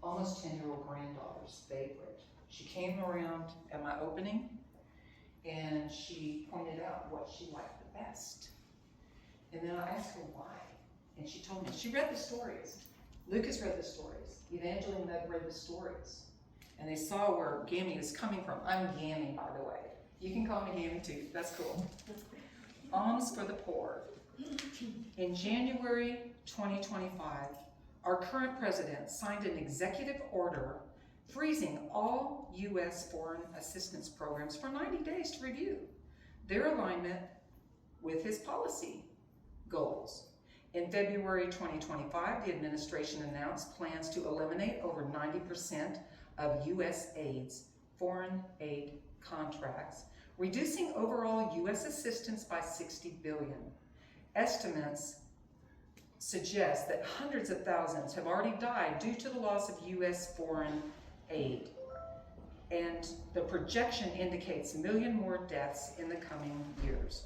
almost 10-year-old granddaughter's favorite. She came around at my opening, and she pointed out what she liked the best. And then I asked her why. And she told me, she read the stories. Lucas read the stories. Evangeline read the stories. And they saw where Gammy is coming from. I'm Gammy, by the way. You can call me Gammy too, that's cool. Alms for the Poor. In January 2025, our current president signed an executive order freezing all U.S. foreign assistance programs for 90 days to review their alignment with his policy goals. In February 2025, the administration announced plans to eliminate over 90% of USAID's foreign aid contracts, reducing overall U.S. assistance by $60 billion. Estimates suggest that hundreds of thousands have already died due to the loss of U.S. foreign aid. And the projection indicates a million more deaths in the coming years.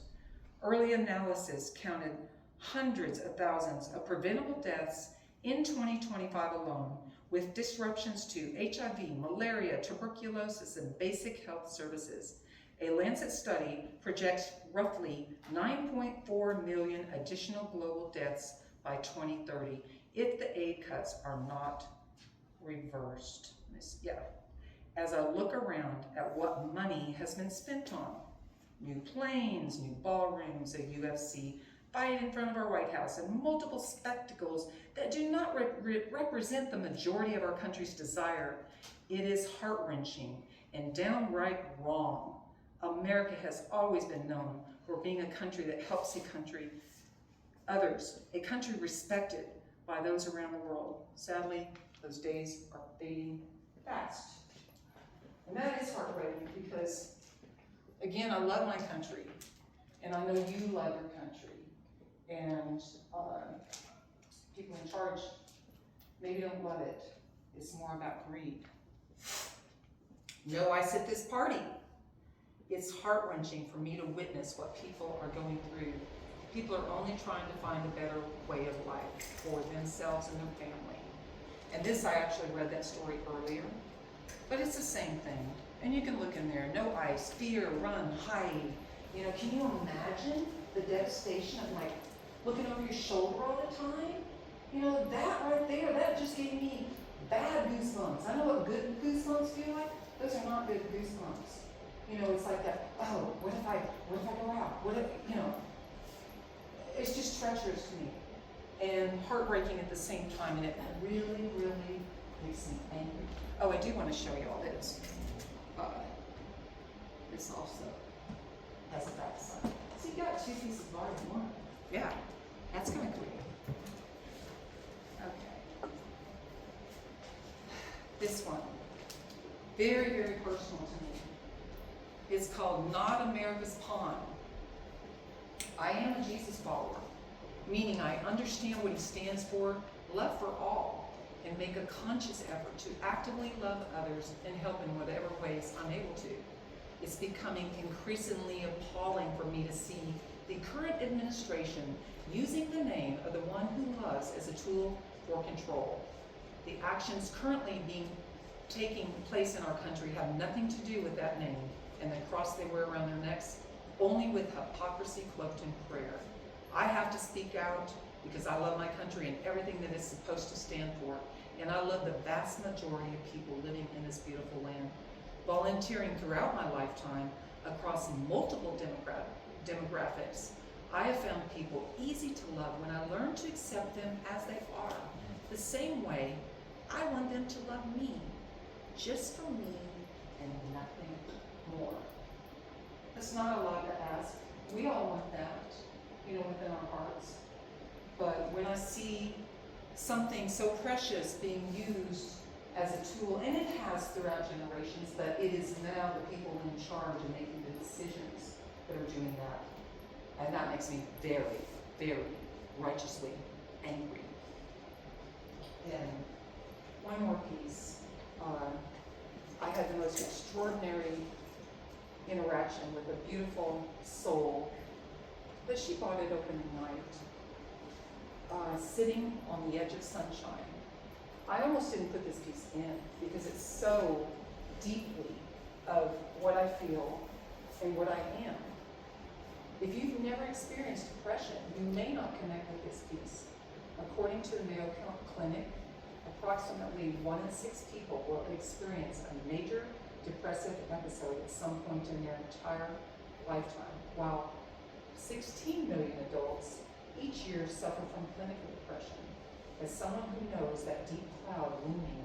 Early analysis counted hundreds of thousands of preventable deaths in 2025 alone, with disruptions to HIV, malaria, tuberculosis, and basic health services. A Lancet study projects roughly 9.4 million additional global deaths by 2030 if the aid cuts are not reversed. As I look around at what money has been spent on, new planes, new ballrooms, a UFC, fight in front of our White House, and multiple spectacles that do not represent the majority of our country's desire, it is heart-wrenching and downright wrong. America has always been known for being a country that helps others, a country respected by those around the world. Sadly, those days are fading fast. And that is heartbreaking because, again, I love my country, and I know you love your country. And people in charge maybe don't love it. It's more about greed. No, I sit this party. It's heart-wrenching for me to witness what people are going through. People are only trying to find a better way of life for themselves and their family. And this, I actually read that story earlier, but it's the same thing. And you can look in there, no ice, fear, run, hide. Can you imagine the devastation of looking over your shoulder all the time? That right there, that just gave me bad goosebumps. I know what good goosebumps feel like. Those are not good goosebumps. It's like that, oh, what if I go out? It's just treacherous to me and heartbreaking at the same time, and it really, really makes me angry. Oh, I do want to show you all this. This also has a back side. So you got two pieces of art in one. Yeah, that's kind of cool. Okay. This one, very, very personal to me. It's called Not America's Pawn. I am a Jesus follower, meaning I understand what he stands for, love for all, and make a conscious effort to actively love others and help in whatever ways I'm able to. It's becoming increasingly appalling for me to see the current administration using the name of the one who loves as a tool for control. The actions currently taking place in our country have nothing to do with that name and the cross they wear around their necks, only with hypocrisy cloaked in prayer. I have to speak out because I love my country and everything that it's supposed to stand for, and I love the vast majority of people living in this beautiful land. Volunteering throughout my lifetime across multiple demographics, I have found people easy to love when I learn to accept them as they are, the same way I want them to love me, just for me and nothing more. That's not a lot to ask. We all want that, within our hearts. But when I see something so precious being used as a tool, and it has throughout generations, but it is now the people in charge and making the decisions that are doing that. And that makes me very, very righteously angry. And one more piece. I had the most extraordinary interaction with a beautiful soul, but she bought it opening night, sitting on the edge of sunshine. I almost didn't put this piece in because it's so deeply of what I feel and what I am. If you've never experienced depression, you may not connect with this piece. According to the Mayo Clinic, approximately 1 in 6 people will experience a major depressive episode at some point in their entire lifetime, while 16 million adults each year suffer from clinical depression. As someone who knows that deep cloud looming,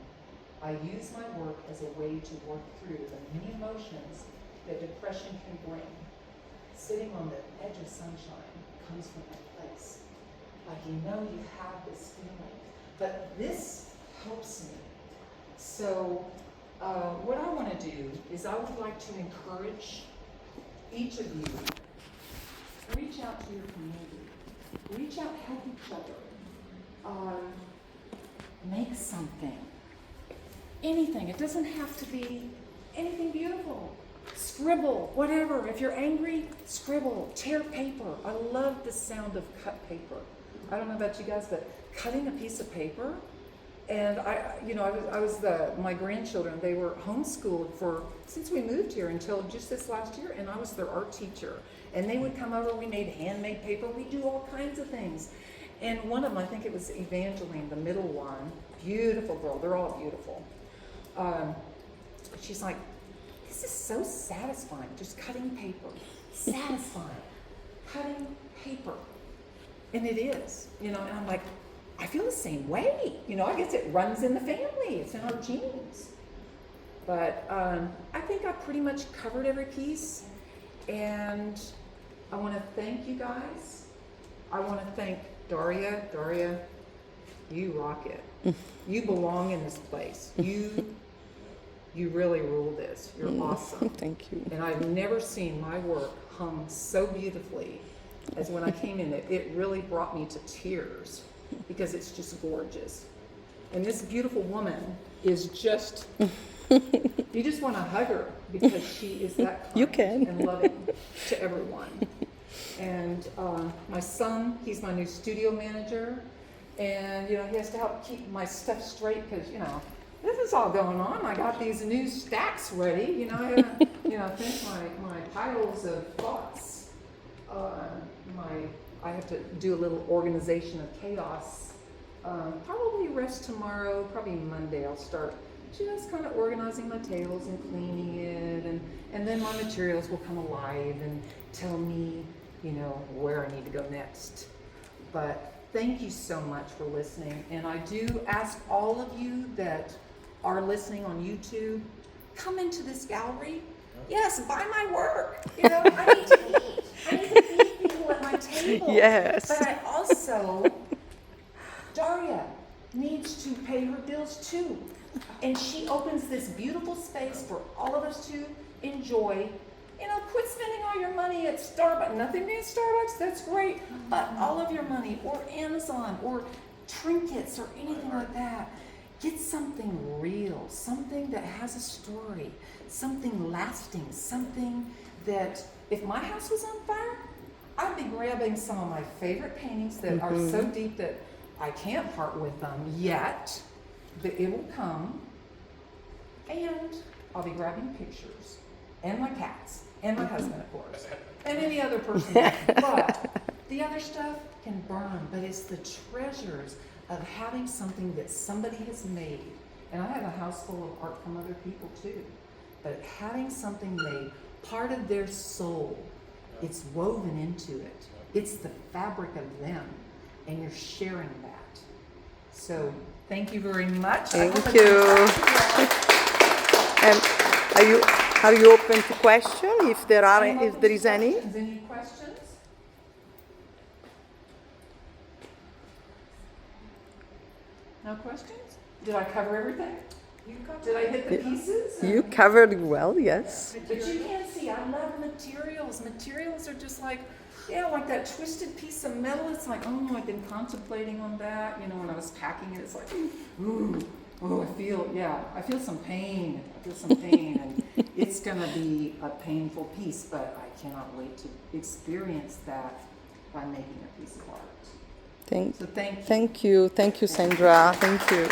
I use my work as a way to work through the many emotions that depression can bring. Sitting on the edge of sunshine comes from that place. Like you have this feeling, but this helps me. So what I want to do is I would like to encourage each of you, reach out to your community, reach out, help each other, make something, anything. It doesn't have to be anything beautiful. Scribble, whatever. If you're angry, scribble, tear paper. I love the sound of cut paper. I don't know about you guys, but cutting a piece of paper. And my grandchildren, they were homeschooled since we moved here until just this last year, and I was their art teacher. And they would come over, we made handmade paper, we do all kinds of things. And one of them, I think it was Evangeline, the middle one, beautiful girl, they're all beautiful. She's like, this is so satisfying, just cutting paper, satisfying, cutting paper. And it is, and I'm like, I feel the same way. I guess it runs in the family. It's in our genes. But I think I pretty much covered every piece. And I want to thank you guys. I want to thank Daria. Daria, you rock it. You belong in this place. You really rule this. You're awesome. Thank you. And I've never seen my work hung so beautifully as when I came in. It really brought me to tears because it's just gorgeous. And this beautiful woman is just, you just want to hug her because she is that kind You can. and loving to everyone. And my son, he's my new studio manager. And, he has to help keep my stuff straight because, this is all going on. I got these new stacks ready. I gotta, finish my piles of thoughts. I have to do a little organization of chaos. Probably rest tomorrow, probably Monday I'll start just kind of organizing my tables and cleaning it, and then my materials will come alive and tell me, where I need to go next. But thank you so much for listening, and I do ask all of you that are listening on YouTube, come into this gallery. Yes, buy my work. I need to eat. I need to feed people at my table. Yes. But I also, Daria needs to pay her bills too. And she opens this beautiful space for all of us to enjoy. Quit spending all your money at Starbucks. Nothing against Starbucks, that's great. But all of your money, or Amazon, or trinkets, or anything like that. Get something real, something that has a story, something lasting, something that, if my house was on fire, I'd be grabbing some of my favorite paintings that are so deep that I can't part with them yet, but it will come, and I'll be grabbing pictures, and my cats, and my husband, of course, and any other person. But the other stuff can burn, but it's the treasures of having something that somebody has made. And I have a house full of art from other people too. But having something made, part of their soul, it's woven into it. It's the fabric of them, and you're sharing that. So thank you very much. Thank you. And are you open to questions if there is any? Any questions? No questions? Did I cover everything? Did I hit the pieces? You covered it well, yes. But you can see, I love materials. Materials are just like, yeah, like that twisted piece of metal. It's like, oh, I've been contemplating on that. You know, when I was packing it, it's like, ooh, oh, I feel some pain. And it's gonna be a painful piece, but I cannot wait to experience that by making a piece of art. Thank you, Sandra. Thank you.